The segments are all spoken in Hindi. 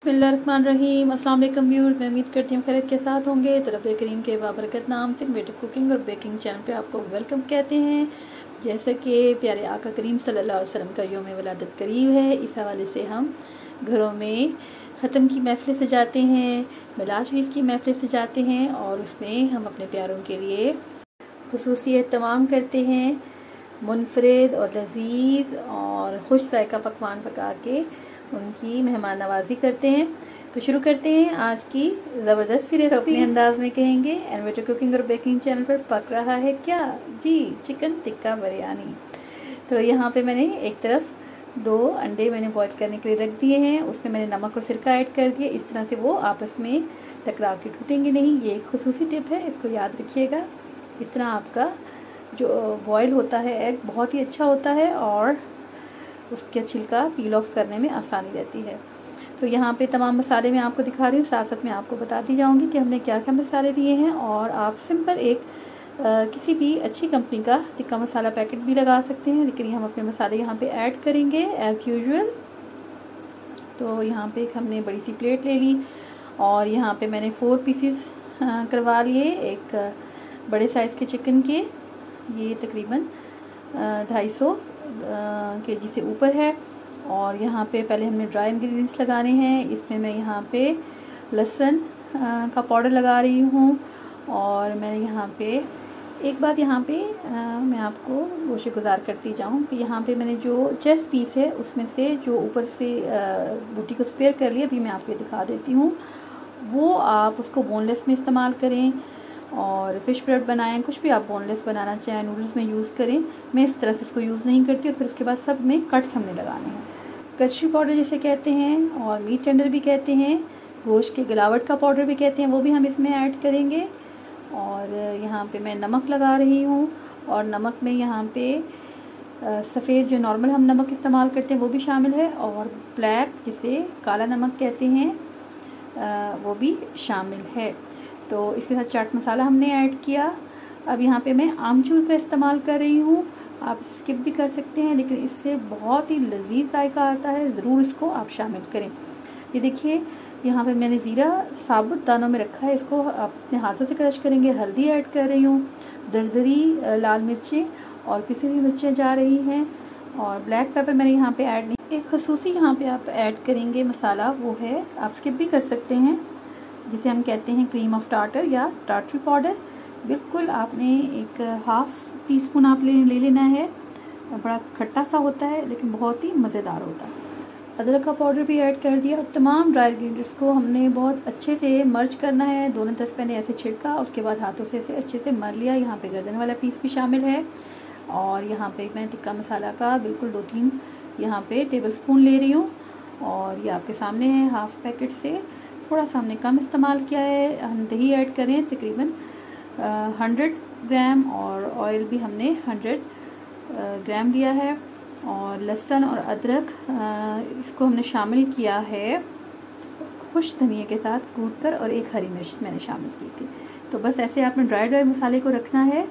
बिस्मिल्लाहिर्रहमानिर्रहीम। अस्सलाम वालेकुम व्यूअर्स, मैं उम्मीद करती हूँ खैरियत के साथ होंगे। तो रब्बे करीम के बाबरकत नाम से क्रिएटिव कुकिंग और बेकिंग चैनल पे आपको वेलकम कहते हैं। जैसे कि प्यारे आका करीम सल्लल्लाहु अलैहि वसल्लम का यौम वलादत करीब है, इस हवाले से हम घरों में ख़त्म की महफिल सजाते हैं, मिलाद शरीफ की महफिल सजाते हैं और उसमें हम अपने प्यारों के लिए खुसूसी एहतमाम करते हैं। मुनफरिद और लजीज और खुश जायका पकवान पका के उनकी मेहमान नवाजी करते हैं। तो शुरू करते हैं आज की ज़बरदस्त सी रेसिपी। अपने अंदाज में कहेंगे एनवेटर कुकिंग और बेकिंग चैनल पर पक रहा है क्या जी, चिकन टिक्का बिरयानी। तो यहाँ पे मैंने एक तरफ 2 अंडे मैंने बॉईल करने के लिए रख दिए हैं, उसमें मैंने नमक और सिरका ऐड कर दिया। इस तरह से वो आपस में टकरा के टूटेंगे नहीं। ये एक खुसूसी टिप है, इसको याद रखिएगा। इस तरह आपका जो बॉयल होता है एग बहुत ही अच्छा होता है और उसके छिलका पील ऑफ करने में आसानी रहती है। तो यहाँ पे तमाम मसाले मैं आपको दिखा रही हूँ, साथ साथ मैं आपको बताती जाऊँगी कि हमने क्या क्या मसाले लिए हैं। और आप सिंपल एक किसी भी अच्छी कंपनी का टिक्का मसाला पैकेट भी लगा सकते हैं, लेकिन हम अपने मसाले यहाँ पे ऐड करेंगे एज़ यूजुअल। तो यहाँ पे एक हमने बड़ी सी प्लेट ले ली और यहाँ पे मैंने 4 पीसेस करवा लिए एक बड़े साइज़ के चिकन के। ये तकरीबन 250 केजी से ऊपर है। और यहाँ पे पहले हमने ड्राई इंग्रेडिएंट्स लगाने हैं। इसमें मैं यहाँ पे लहसुन का पाउडर लगा रही हूँ। और मैं यहाँ पे एक बात यहाँ पे मैं आपको गोशेगुजार करती जाऊँ कि यहाँ पे मैंने जो चेस्ट पीस है उसमें से जो ऊपर से बूटी को स्पेयर कर लिया, अभी मैं आपको दिखा देती हूँ। वो आप उसको बोनलेस में इस्तेमाल करें और फिश ब्रेड बनाएं, कुछ भी आप बोनलेस बनाना चाहें, नूडल्स में यूज़ करें। मैं इस तरह से इसको यूज़ नहीं करती। और फिर उसके बाद सब में कट्स हमने लगाने हैं। कच्ची पाउडर जिसे कहते हैं और मीट टेंडर भी कहते हैं, गोश्त के गिलावट का पाउडर भी कहते हैं, वो भी हम इसमें ऐड करेंगे। और यहाँ पे मैं नमक लगा रही हूँ और नमक में यहाँ पे सफ़ेद जो नॉर्मल हम नमक इस्तेमाल करते हैं वो भी शामिल है और ब्लैक जिसे काला नमक कहते हैं वो भी शामिल है। तो इसके साथ चाट मसाला हमने ऐड किया। अब यहाँ पे मैं आमचूर का इस्तेमाल कर रही हूँ, आप स्किप भी कर सकते हैं, लेकिन इससे बहुत ही लजीज जायका आता है, ज़रूर इसको आप शामिल करें। ये देखिए यहाँ पे मैंने ज़ीरा साबुत दानों में रखा है, इसको अपने हाथों से क्रश करेंगे। हल्दी ऐड कर रही हूँ, दरदरी लाल मिर्चें और पिसी हुई मिर्चें जा रही हैं और ब्लैक पेपर मैंने यहाँ पे ऐड नहीं। एक खसूसी यहाँ पे आप ऐड करेंगे मसाला, वो है आप स्किप भी कर सकते हैं, जिसे हम कहते हैं क्रीम ऑफ टार्टर या टार्टरी पाउडर। बिल्कुल आपने एक हाफ़ टी-स्पून आप ले लेना है। बड़ा खट्टा सा होता है लेकिन बहुत ही मज़ेदार होता है। अदरक का पाउडर भी ऐड कर दिया। और तमाम ड्राई इंग्रेडिएंट्स को हमने बहुत अच्छे से मर्ज करना है। दोनों तरफ मैंने ऐसे छिड़का, उसके बाद हाथों से ऐसे अच्छे से मर लिया। यहाँ पे गर्दन वाला पीस भी शामिल है। और यहाँ पे मैं टिक्का मसाला का बिल्कुल 2-3 यहाँ पे टेबल स्पून ले रही हूँ और ये आपके सामने है। हाफ़ पैकेट से थोड़ा सा हमने कम इस्तेमाल किया है। हम दही ऐड करें तकरीबन 100 ग्राम और ऑयल भी हमने 100 ग्राम लिया है। और लहसुन और अदरक इसको हमने शामिल किया है खुश धनिया के साथ कूटकर, और एक हरी मिर्च मैंने शामिल की थी। तो बस ऐसे आपने ड्राई मसाले को रखना है।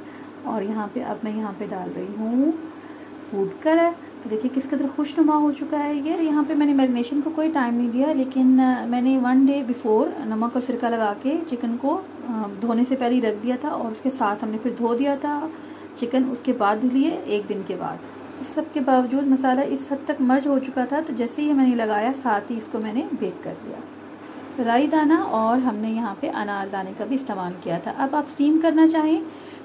और यहाँ पे अब मैं यहाँ पे डाल रही हूँ फूड कलर। तो देखिए किस कदर खुशनुमा हो चुका है ये। यहाँ पे मैंने मैरिनेशन को कोई टाइम नहीं दिया, लेकिन मैंने 1 डे बिफोर नमक और सिरका लगा के चिकन को धोने से पहले ही रख दिया था और उसके साथ हमने फिर धो दिया था चिकन, उसके बाद धुल लिए 1 दिन के बाद। इस सब के बावजूद मसाला इस हद तक मर्ज हो चुका था, तो जैसे ही मैंने लगाया साथ ही इसको मैंने बेक कर दिया। राई दाना और हमने यहाँ पे अनार दाने का भी इस्तेमाल किया था। अब आप स्टीम करना चाहें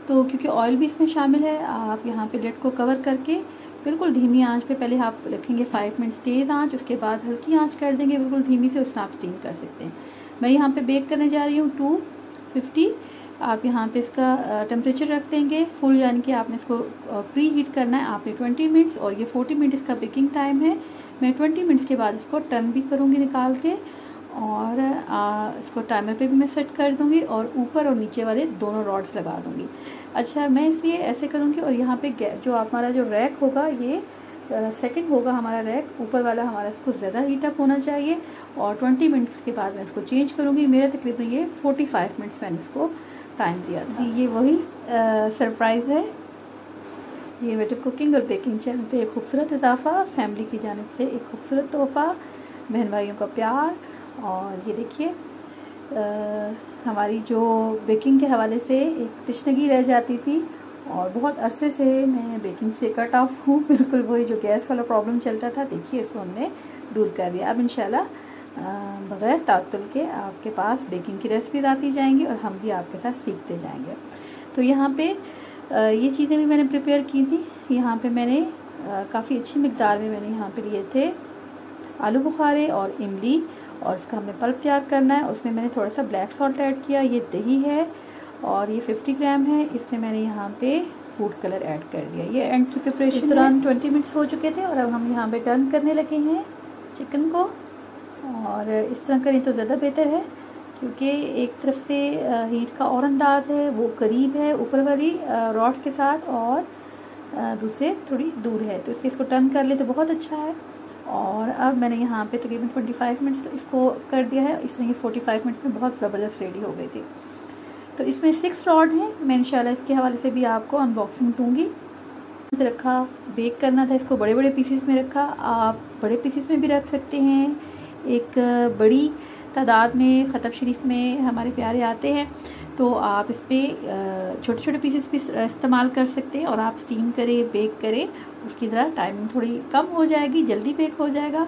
तो क्योंकि ऑयल भी इसमें शामिल है, आप यहाँ पे लिड को कवर करके बिल्कुल धीमी आंच पे पहले आप रखेंगे 5 मिनट्स तेज़ आंच, उसके बाद हल्की आंच कर देंगे बिल्कुल धीमी से, उससे आप स्टीम कर सकते हैं। मैं यहाँ पे बेक करने जा रही हूँ 250। आप यहाँ पे इसका टेम्परेचर रख देंगे फुल, यानी कि आपने इसको प्री हीट करना है आपने 20 मिनट्स और ये 40 मिनट इसका बेकिंग टाइम है। मैं 20 मिनट्स के बाद इसको टर्न भी करूँगी निकाल के और इसको टाइमर पे भी मैं सेट कर दूँगी और ऊपर और नीचे वाले दोनों रॉड्स लगा दूँगी। अच्छा, मैं इसलिए ऐसे करूँगी। और यहाँ पे जो हमारा जो रैक होगा ये सेकंड होगा हमारा रैक, ऊपर वाला हमारा इसको ज़्यादा हीटअप होना चाहिए और 20 मिनट्स के बाद मैं इसको चेंज करूँगी। मेरा तकरीबन ये 45 मिनट्स मैंने इसको टाइम दिया था। ये वही सरप्राइज़ है। ये वेटिव कुकिंग और बेकिंग चैनल पे एक खूबसूरत इजाफा, फैमिली की जानिब से एक खूबसूरत तोहफ़ा, बहन भाइयों का प्यार और ये देखिए हमारी जो बेकिंग के हवाले से एक तशनगी रह जाती थी और बहुत अरसे से मैं बेकिंग से कट ऑफ हूँ, बिल्कुल वही जो गैस वाला प्रॉब्लम चलता था, देखिए इसको हमने दूर कर दिया। अब इंशाल्लाह बग़ैर तातुल के आपके पास बेकिंग की रेसिपीज आती जाएंगी और हम भी आपके साथ सीखते जाएंगे। तो यहाँ पे ये चीज़ें भी मैंने प्रिपेयर की थी। यहाँ पे मैंने काफ़ी अच्छी मिकदार में मैंने यहाँ पे लिए थे आलू बुखारे और इमली, और इसका हमें पल्प तैयार करना है। उसमें मैंने थोड़ा सा ब्लैक सॉल्ट ऐड किया। ये दही है और ये 50 ग्राम है। इसमें मैंने यहाँ पे फूड कलर ऐड कर दिया। ये एंड की प्रिपरेशन इस दौरान 20 मिनट्स हो चुके थे और अब हम यहाँ पे टर्न करने लगे हैं चिकन को। और इस तरह करें तो ज़्यादा बेहतर है क्योंकि एक तरफ से हीट का और अंदाज है, वो करीब है ऊपर वाली रॉड्स के साथ और दूसरे थोड़ी दूर है, तो इसलिए इसको टर्न कर ले तो बहुत अच्छा है। और अब मैंने यहाँ पे तकरीबन 25 मिनट्स इसको कर दिया है। इसमें ये 45 मिनट्स में बहुत ज़बरदस्त रेडी हो गई थी। तो इसमें 6 रॉड हैं। मैं इंशाल्लाह इसके हवाले से भी आपको अनबॉक्सिंग दूँगी। रखा बेक करना था, इसको बड़े बड़े पीसेस में रखा। आप बड़े पीसेस में भी रख सकते हैं। एक बड़ी तादाद में ख़तब शरीफ में हमारे प्यारे आते हैं तो आप इस पर छोटे छोटे पीसेस भी इस्तेमाल कर सकते हैं और आप स्टीम करें, बेक करें, उसकी तरह टाइमिंग थोड़ी कम हो जाएगी, जल्दी बेक हो जाएगा।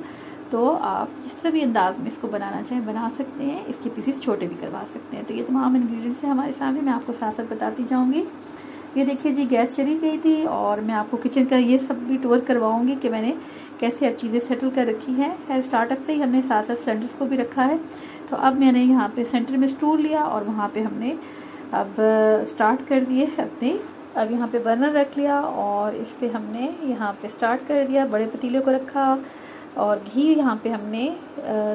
तो आप जिस तरह भी अंदाज में इसको बनाना चाहें बना सकते हैं। इसके पीसेस छोटे भी करवा सकते हैं। तो ये तमाम इंग्रेडिएंट्स हैं हमारे सामने, मैं आपको साथ साथ बताती जाऊँगी। ये देखिए जी, गैस चली गई थी और मैं आपको किचन का ये सब भी टूर करवाऊँगी कि मैंने कैसे अब चीज़ें सेटल कर रखी हैं। खैर स्टार्टअप से ही हमने साथ साथ सिलेंडर्स को भी रखा है। तो अब मैंने यहाँ पे सेंटर में स्टूल लिया और वहाँ पे हमने अब स्टार्ट कर दिए अपने। अब यहाँ पे बर्नर रख लिया और इस पे हमने यहाँ पे स्टार्ट कर दिया। बड़े पतीले को रखा और घी यहाँ पे हमने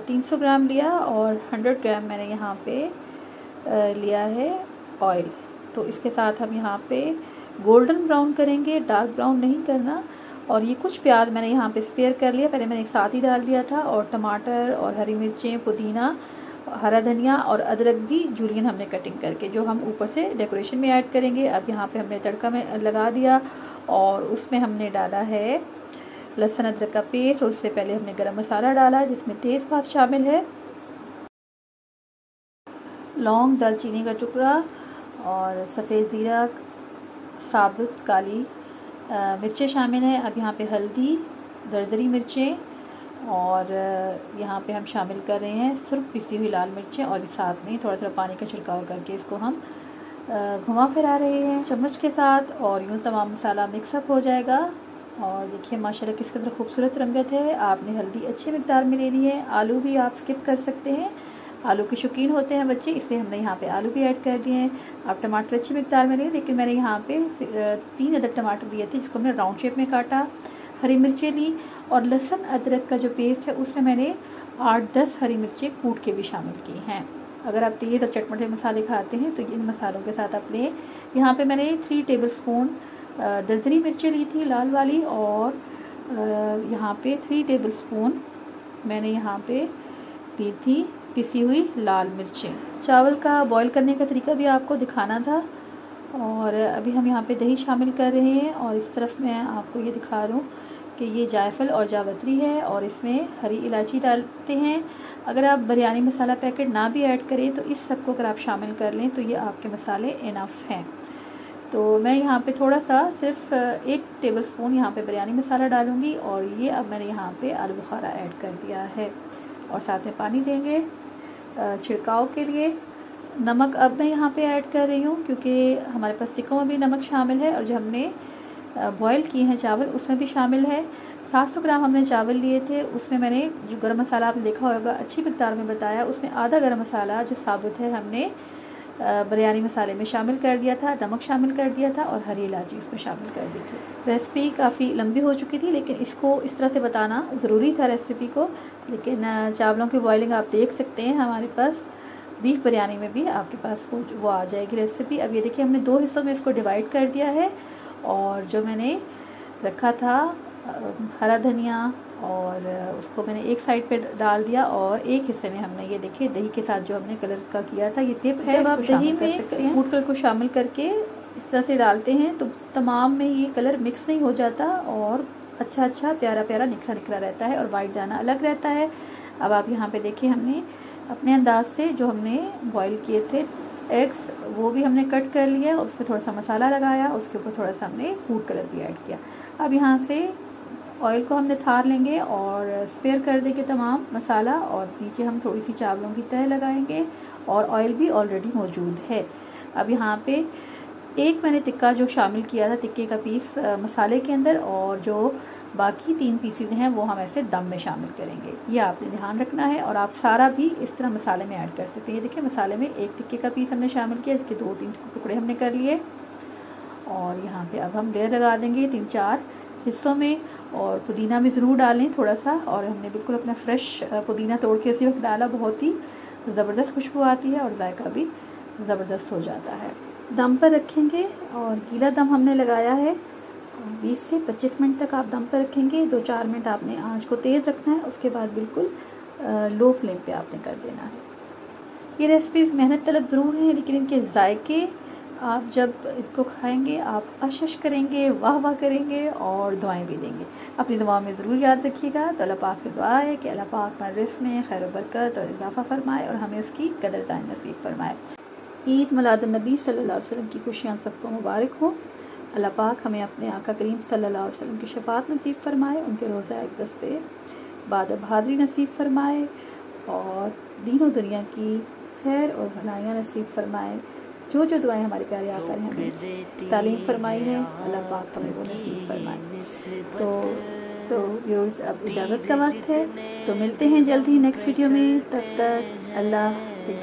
300 ग्राम लिया और 100 ग्राम मैंने यहाँ पे लिया है ऑयल। तो इसके साथ हम यहाँ पे गोल्डन ब्राउन करेंगे, डार्क ब्राउन नहीं करना। और ये कुछ प्याज मैंने यहाँ पे स्पेयर कर लिया, पहले मैंने एक साथ ही डाल दिया था। और टमाटर और हरी मिर्चें, पुदीना, हरा धनिया और अदरक भी जूलियन हमने कटिंग करके जो हम ऊपर से डेकोरेशन में ऐड करेंगे। अब यहाँ पे हमने तड़का में लगा दिया और उसमें हमने डाला है लहसुन अदरक का पेस्ट और उससे पहले हमने गरम मसाला डाला जिसमें तेज़पात शामिल है, लौंग, दालचीनी का टुकड़ा और सफ़ेद ज़ीरा, साबुत काली मिर्चें शामिल हैं। अब यहाँ पे हल्दी, दरदरी मिर्चें और यहाँ पे हम शामिल कर रहे हैं सुर्ख पिसी हुई लाल मिर्चें और साथ में थोड़ा थोड़ा पानी का छिड़काव करके इसको हम घुमा फिरा रहे हैं चम्मच के साथ और यूँ तमाम मसाला मिक्सअप हो जाएगा। और देखिए माशाल्लाह किस कदर खूबसूरत रंगत है। आपने हल्दी अच्छी मिकदार में लेनी है। आलू भी आप स्किप कर सकते हैं, आलू के शौकीन होते हैं बच्चे, इसलिए हमने यहाँ पे आलू भी ऐड कर दिए हैं। आप टमाटर अच्छी मिकदार में लें, लेकिन मैंने यहाँ पे 3 अदद टमाटर लिए थे जिसको हमने राउंड शेप में काटा। हरी मिर्चें ली और लहसुन अदरक का जो पेस्ट है उसमें मैंने 8-10 हरी मिर्चें कूट के भी शामिल की हैं। अगर आप तेज़ और चटपटे मसाले खाते हैं तो इन मसालों के साथ आप लें। यहाँ पे मैंने 3 टेबलस्पून दरदरी मिर्चें ली थी लाल वाली और यहाँ पे 3 टेबलस्पून मैंने यहाँ पे ली थी पिसी हुई लाल मिर्चें। चावल का बॉईल करने का तरीका भी आपको दिखाना था। और अभी हम यहाँ पे दही शामिल कर रहे हैं और इस तरफ मैं आपको ये दिखा रहा हूँ कि ये जायफल और जावित्री है और इसमें हरी इलायची डालते हैं। अगर आप बिरयानी मसाला पैकेट ना भी ऐड करें तो इस सब को अगर आप शामिल कर लें तो ये आपके मसाले इनफ हैं। तो मैं यहाँ पे थोड़ा सा सिर्फ 1 टेबलस्पून यहाँ पे बिरयानी मसाला डालूँगी और ये अब मैंने यहाँ पे आलू बुखारा ऐड कर दिया है और साथ में पानी देंगे छिड़काव के लिए। नमक अब मैं यहाँ पे ऐड कर रही हूँ क्योंकि हमारे पास टिक्कों में भी नमक शामिल है और जो हमने बॉयल किए हैं चावल उसमें भी शामिल है। 700 ग्राम हमने चावल लिए थे, उसमें मैंने जो गरम मसाला आपने देखा होगा अच्छी मिकदार में बताया, उसमें आधा गरम मसाला जो साबुत है हमने बिरयानी मसाले में शामिल कर दिया था, नमक शामिल कर दिया था और हरी इलायची उसमें शामिल कर दी थी। रेसिपी काफ़ी लंबी हो चुकी थी लेकिन इसको इस तरह से बताना ज़रूरी था रेसिपी को। लेकिन चावलों की बॉयलिंग आप देख सकते हैं, हमारे पास बीफ बिरयानी में भी आपके पास वो आ जाएगी रेसिपी। अब ये देखिए हमने 2 हिस्सों में इसको डिवाइड कर दिया है और जो मैंने रखा था हरा धनिया और उसको मैंने एक साइड पे डाल दिया और एक हिस्से में हमने ये देखिए दही के साथ जो हमने कलर का किया था, ये टिप है। जब आप दही में फूड कलर को शामिल करके इस तरह से डालते हैं तो तमाम में ये कलर मिक्स नहीं हो जाता और अच्छा प्यारा निखरा रहता है और वाइट दाना अलग रहता है। अब आप यहाँ पे देखिए हमने अपने अंदाज से जो हमने बॉईल किए थे एग्स वो भी हमने कट कर लिया, उस पर थोड़ा सा मसाला लगाया, उसके ऊपर थोड़ा सा हमने फूड कलर भी ऐड किया। अब यहाँ से ऑयल को हमने थार लेंगे और स्पेयर कर देंगे तमाम मसाला, और नीचे हम थोड़ी सी चावलों की तह लगाएंगे और ऑयल भी ऑलरेडी मौजूद है। अब यहाँ पे एक मैंने टिक्का जो शामिल किया था, टिक्के का पीस मसाले के अंदर, और जो बाकी 3 पीसेज हैं वो हम ऐसे दम में शामिल करेंगे। ये आपने ध्यान रखना है, और आप सारा भी इस तरह मसाले में ऐड कर सकते हैं। देखिए मसाले में एक टिक्के का पीस हमने शामिल किया, इसके 2-3 टुकड़े हमने कर लिए, और यहाँ पे अब हम लेयर लगा देंगे 3-4 हिस्सों में। और पुदीना भी ज़रूर डालें थोड़ा सा, और हमने बिल्कुल अपना फ्रेश पुदीना तोड़ के उसी वक्त डाला, बहुत ही ज़बरदस्त खुशबू आती है और जायका भी ज़बरदस्त हो जाता है। दम पर रखेंगे, और गीला दम हमने लगाया है 20 से 25 मिनट तक आप दम पर रखेंगे। 2-4 मिनट आपने आंच को तेज़ रखना है, उसके बाद बिल्कुल लो फ्लेम पे आपने कर देना है। ये रेसिपीज़ मेहनत तलब ज़रूर हैं, लेकिन इनके जायके आप जब इसको खाएंगे आप अशश करेंगे, वाह वाह करेंगे और दुआएं भी देंगे। अपनी दुआ में ज़रूर याद रखिएगा। तो अल्लाह पाक से दुआ है कि अल्लाह पाक हमारे रिज़्क़ में खैर व बरकत और इजाफ़ा फरमाए, और हमें उसकी कदरदानी नसीब फरमाए। ईद मिलादुन नबी सल्लल्लाहु अलैहि वसल्लम की खुशियाँ सबको मुबारक हो। अल्लाह पाक हमें अपने आका करीम सल्लल्लाहु अलैहि वसल्लम की शफाअत नसीब फरमाए, उनके रोज़ा अक़दस पे बाद हाज़िरी नसीब फरमाए, और दीन व दुनिया की खैर और भलाइयाँ नसीब फरमाए। जो जो दुआएं हमारे प्यारे आका ने हमें तालीम फरमाई है, अल्लाह पाक हमें वो नसीब फरमाए। तो व्यूअर्स अब इजाज़त का वक्त है, तो मिलते हैं जल्द ही नेक्स्ट वीडियो में। तब तक अल्लाह के